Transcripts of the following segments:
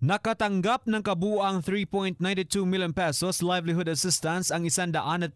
Nakatanggap ng kabuang 3.92 million pesos livelihood assistance ang 172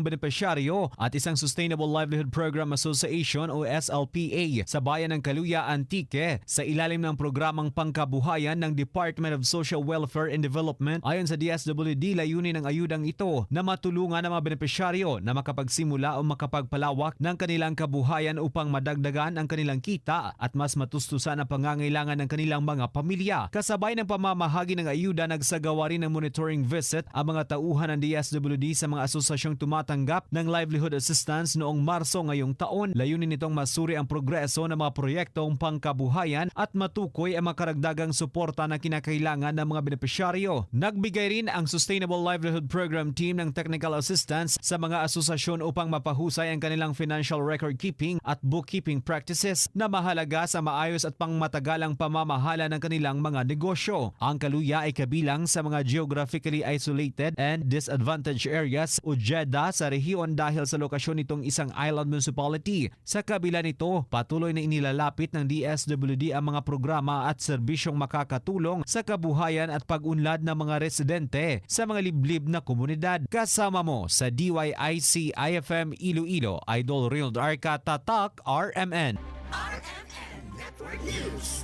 benepisyaryo at isang Sustainable Livelihood Program Association o SLPA sa bayan ng Caluya, Antique sa ilalim ng programang pangkabuhayan ng Department of Social Welfare and Development. Ayon sa DSWD, layunin ng ayudang ito na matulungan ang mga benepisyaryo na makapagsimula o makapagpalawak ng kanilang kabuhayan upang madagdagan ang kanilang kita at mas matustusan ang pangangailangan ng kanilang mga pamilya. Kasabay ng pamamahagi ng ayuda, nagsagawa rin ng monitoring visit ang mga tauhan ng DSWD sa mga asosasyong tumatanggap ng livelihood assistance noong Marso ngayong taon. Layunin nitong masuri ang progreso ng mga proyektong pangkabuhayan at matukoy ang makaragdagang suporta na kinakailangan ng mga benepisyaryo. Nagbigay rin ang Sustainable Livelihood Program Team ng technical assistance sa mga asosasyon upang mapahusay ang kanilang financial record keeping at bookkeeping practices na mahalaga sa maayos at pangmatagalang pamamahala ng kanilang mga negosyo. Ang Caluya ay kabilang sa mga geographically isolated and disadvantaged areas o JEDA sa rehiyon dahil sa lokasyon nitong isang island municipality. Sa kabila nito, patuloy na inilalapit ng DSWD ang mga programa at serbisyong makakatulong sa kabuhayan at pag-unlad ng mga residente sa mga liblib na komunidad. Kasama mo sa DYIC IFM Iloilo, Idol Real Arca, Tatak, RMN. RMN Network News.